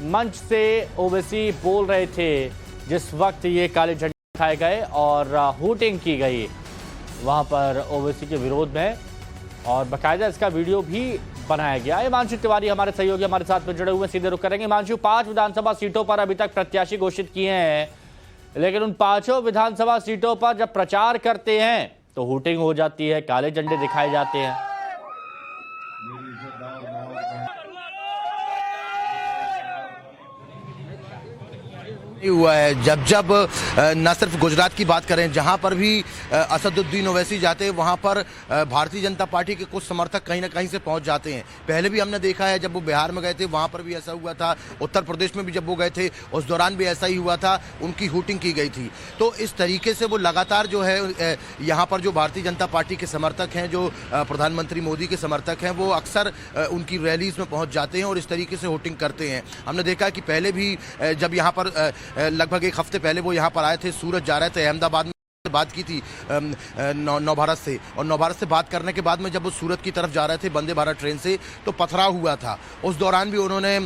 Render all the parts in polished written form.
मंच से ओवैसी बोल रहे थे जिस वक्त ये काले झंडे दिखाए गए और हूटिंग की गई वहां पर ओवैसी के विरोध में, और बाकायदा इसका वीडियो भी बनाया गया। हिमांशु तिवारी हमारे सहयोगी हमारे साथ में जुड़े हुए, सीधे रुक करेंगे। हिमांशु, 5 विधानसभा सीटों पर अभी तक प्रत्याशी घोषित किए हैं, लेकिन उन 5 विधानसभा सीटों पर जब प्रचार करते हैं तो हूटिंग हो जाती है, काले झंडे दिखाए जाते हैं। हुआ है जब जब न सिर्फ गुजरात की बात करें, जहां पर भी असदुद्दीन ओवैसी जाते हैं वहां पर भारतीय जनता पार्टी के कुछ समर्थक कहीं ना कहीं से पहुंच जाते हैं। पहले भी हमने देखा है, जब वो बिहार में गए थे वहां पर भी ऐसा हुआ था, उत्तर प्रदेश में भी जब वो गए थे उस दौरान भी ऐसा ही हुआ था, उनकी हूटिंग की गई थी। तो इस तरीके से वो लगातार जो है यहाँ पर जो भारतीय जनता पार्टी के समर्थक हैं, जो प्रधानमंत्री मोदी के समर्थक हैं, वो अक्सर उनकी रैलीज में पहुँच जाते हैं और इस तरीके से हूटिंग करते हैं। हमने देखा कि पहले भी जब यहाँ पर लगभग एक हफ्ते पहले वो यहाँ पर आए थे, सूरत जा रहे थे, अहमदाबाद में बात की थी नौ भारत से, और नौ भारत से बात करने के बाद में जब वो सूरत की तरफ जा रहे थे वंदे भारत ट्रेन से तो पथराव हुआ था। उस दौरान भी उन्होंने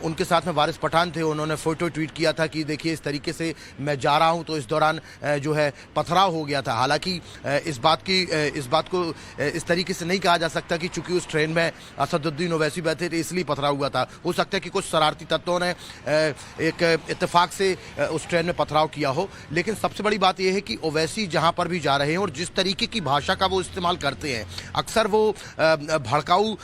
उनके साथ में वारिस पठान थे, उन्होंने फोटो ट्वीट किया था कि देखिए इस तरीके से मैं जा रहा हूं, तो इस दौरान जो है पथराव हो गया था। हालांकि इस बात को इस तरीके से नहीं कहा जा सकता कि चूंकि उस ट्रेन में असदुद्दीन ओवैसी बैठे थे इसलिए पथराव हुआ था। हो सकता है कि कुछ शरारती तत्वों ने एक इत्तेफाक से उस ट्रेन में पथराव किया हो, लेकिन सबसे बड़ी बात यह है कि ओवैसी जहां पर भी जा रहे हैं और जिस तरीके की भाषा का वो इस्तेमाल करते हैं, अक्सर वो भड़काऊ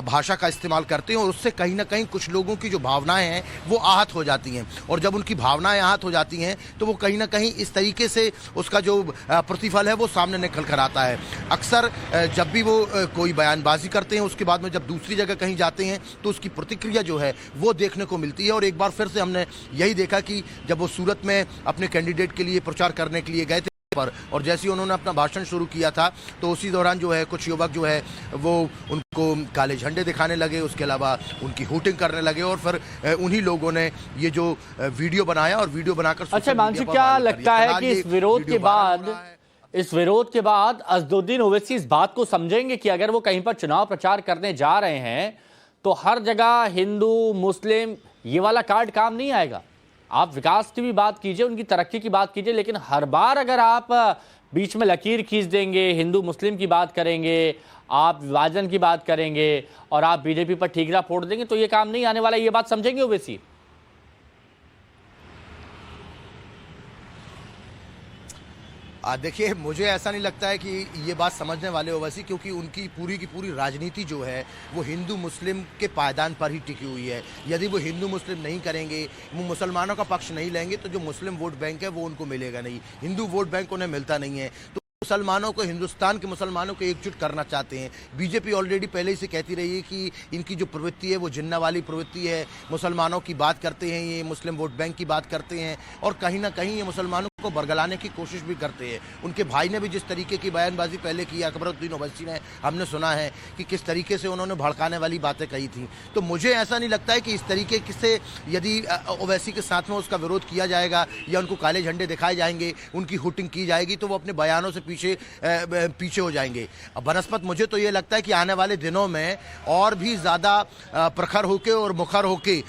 भाषा का इस्तेमाल करते हैं और उससे कहीं ना कहीं कुछ लोगों की जो भावनाएं हैं वो आहत हो जाती हैं, और जब उनकी भावनाएं आहत हो जाती हैं तो वो कहीं ना कहीं इस तरीके से उसका जो प्रतिफल है वो सामने निकल कर आता है। अक्सर जब भी वो कोई बयानबाजी करते हैं उसके बाद में जब दूसरी जगह कहीं जाते हैं तो उसकी प्रतिक्रिया जो है वो देखने को मिलती है। और एक बार फिर से हमने यही देखा कि जब वो सूरत में अपने कैंडिडेट के लिए प्रचार करने के लिए गए थे पर, और जैसे ही उन्होंने अपना भाषण शुरू किया था तो उसी दौरान जो है कुछ युवक जो है वो उनको काले झंडे दिखाने लगे, उसके अलावा उनकी हूटिंग करने लगे, और फिर उन्हीं लोगों ने ये जो वीडियो बनाया और वीडियो बनाकर। अच्छा मानसी, क्या लगता है कि इस विरोध के बाद असदुद्दीन ओवैसी इस बात को समझेंगे कि अगर वो कहीं पर चुनाव प्रचार करने जा रहे हैं तो हर जगह हिंदू मुस्लिम ये वाला कार्ड काम नहीं आएगा? आप विकास की भी बात कीजिए, उनकी तरक्की की बात कीजिए, लेकिन हर बार अगर आप बीच में लकीर खींच देंगे, हिंदू मुस्लिम की बात करेंगे, आप विभाजन की बात करेंगे और आप बीजेपी पर ठीकरा फोड़ देंगे तो ये काम नहीं आने वाला। ये बात समझेंगे ओवैसी? देखिए, मुझे ऐसा नहीं लगता है कि ये बात समझने वाले ओवैसी, क्योंकि उनकी पूरी की पूरी राजनीति जो है वो हिंदू मुस्लिम के पायदान पर ही टिकी हुई है। यदि वो हिंदू मुस्लिम नहीं करेंगे, वो मुसलमानों का पक्ष नहीं लेंगे, तो जो मुस्लिम वोट बैंक है वो उनको मिलेगा नहीं, हिंदू वोट बैंक उन्हें मिलता नहीं है। तो मुसलमानों को, हिंदुस्तान के मुसलमानों को एकजुट करना चाहते हैं। बीजेपी ऑलरेडी पहले ही से कहती रही है कि इनकी जो प्रवृत्ति है वो जिन्ना वाली प्रवृत्ति है, मुसलमानों की बात करते हैं, ये मुस्लिम वोट बैंक की बात करते हैं और कहीं ना कहीं ये मुसलमानों को बरगलाने की कोशिश भी करते हैं। उनके भाई ने भी जिस तरीके की बयानबाजी पहले की, अकबरुद्दीन ओवैसी ने, हमने सुना है कि किस तरीके से उन्होंने भड़काने वाली बातें कही थी। तो मुझे ऐसा नहीं लगता है कि इस तरीके से यदि ओवैसी के साथ में उसका विरोध किया जाएगा या उनको काले झंडे दिखाए जाएंगे, उनकी हुटिंग की जाएगी, तो वो अपने बयानों से पीछे हो जाएंगे। बनस्पत मुझे तो ये लगता है कि आने वाले दिनों में और भी ज़्यादा प्रखर होके और मुखर होके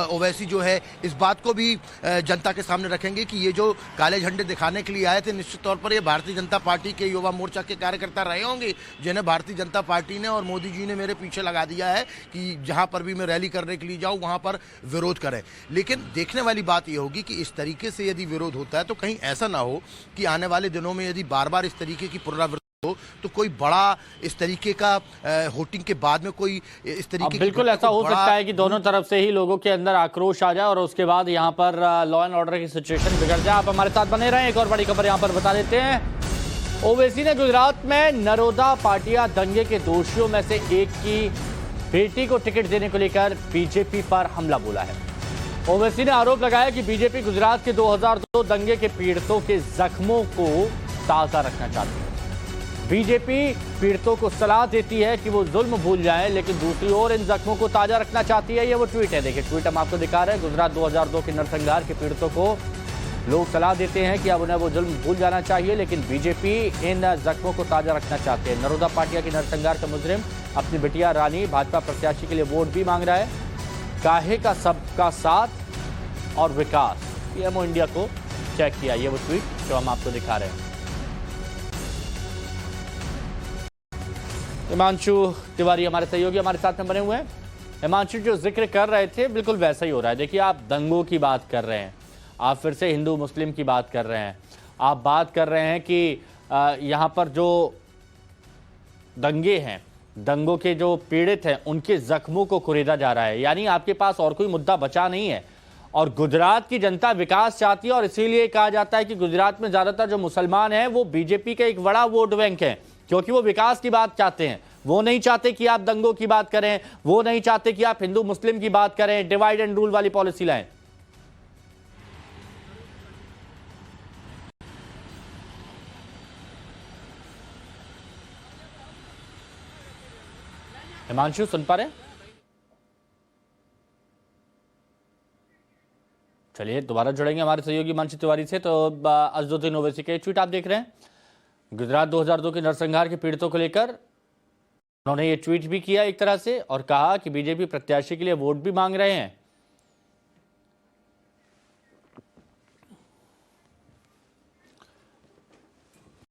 ओवैसी जो है इस बात को भी जनता के सामने रखेंगे कि ये जो काले झंडे दिखाने के लिए आए थे, निश्चित तौर पर ये भारतीय जनता पार्टी के युवा मोर्चा के कार्यकर्ता रहे होंगे, जिन्हें भारतीय जनता पार्टी ने और मोदी जी ने मेरे पीछे लगा दिया है कि जहां पर भी मैं रैली करने के लिए जाऊं वहां पर विरोध करें। लेकिन देखने वाली बात यह होगी कि इस तरीके से यदि विरोध होता है तो कहीं ऐसा ना हो कि आने वाले दिनों में यदि बार बार इस तरीके की पुनरावृत्ति तो कोई बड़ा इस तरीके का वोटिंग के बाद में कोई इस तरीके बिल्कुल ऐसा हो सकता है कि दोनों तरफ से ही लोगों के अंदर आक्रोश आ जाए और उसके बाद यहां पर लॉ एंड ऑर्डर की सिचुएशन बिगड़ जाए। आप हमारे साथ बने रहें। एक और बड़ी खबर यहां पर बता देते हैं। ओवैसी ने गुजरात में नरोदा पाटिया दंगे के दोषियों में से एक की बेटी को टिकट देने को लेकर बीजेपी पर हमला बोला है। ओवैसी ने आरोप लगाया कि बीजेपी गुजरात के 2002 दंगे के पीड़ितों के जख्मों को ताजा रखना चाहती है। बीजेपी पीड़ितों को सलाह देती है कि वो जुल्म भूल जाएं, लेकिन दूसरी ओर इन जख्मों को ताजा रखना चाहती है। ये वो ट्वीट है, देखिए ट्वीट हम आपको दिखा रहे हैं। गुजरात 2002 के नरसंहार के पीड़ितों को लोग सलाह देते हैं कि अब उन्हें वो जुल्म भूल जाना चाहिए, लेकिन बीजेपी इन जख्मों को ताजा रखना चाहते हैं। नरोदा पाटिया के नरसंहार का मुजरिम अपनी बिटिया रानी भाजपा प्रत्याशी के लिए वोट भी मांग रहा है। काहे का सबका साथ और विकास। पीएमओ इंडिया को चेक किया, ये वो ट्वीट जो हम आपको दिखा रहे हैं। हिमांशु तिवारी हमारे सहयोगी हमारे साथ में बने हुए हैं। हिमांशु, जो जिक्र कर रहे थे बिल्कुल वैसा ही हो रहा है। देखिए, आप दंगों की बात कर रहे हैं, आप फिर से हिंदू मुस्लिम की बात कर रहे हैं, आप बात कर रहे हैं कि यहाँ पर जो दंगे हैं, दंगों के जो पीड़ित हैं, उनके जख्मों को कुरेदा जा रहा है। यानी आपके पास और कोई मुद्दा बचा नहीं है। और गुजरात की जनता विकास चाहती है और इसीलिए कहा जाता है कि गुजरात में ज्यादातर जो मुसलमान हैं वो बीजेपी का एक बड़ा वोट बैंक है, क्योंकि वो विकास की बात चाहते हैं। वो नहीं चाहते कि आप दंगों की बात करें, वो नहीं चाहते कि आप हिंदू मुस्लिम की बात करें, डिवाइड एंड रूल वाली पॉलिसी लाएं। हिमांशु, सुन पा रहे हैं? चलिए दोबारा जुड़ेंगे हमारे सहयोगी हिमांशु तिवारी से। तो असदुद्दीन ओवैसी के ट्वीट आप देख रहे हैं। गुजरात 2002 के नरसंहार के पीड़ितों को लेकर उन्होंने ये ट्वीट भी किया एक तरह से, और कहा कि बीजेपी प्रत्याशी के लिए वोट भी मांग रहे हैं।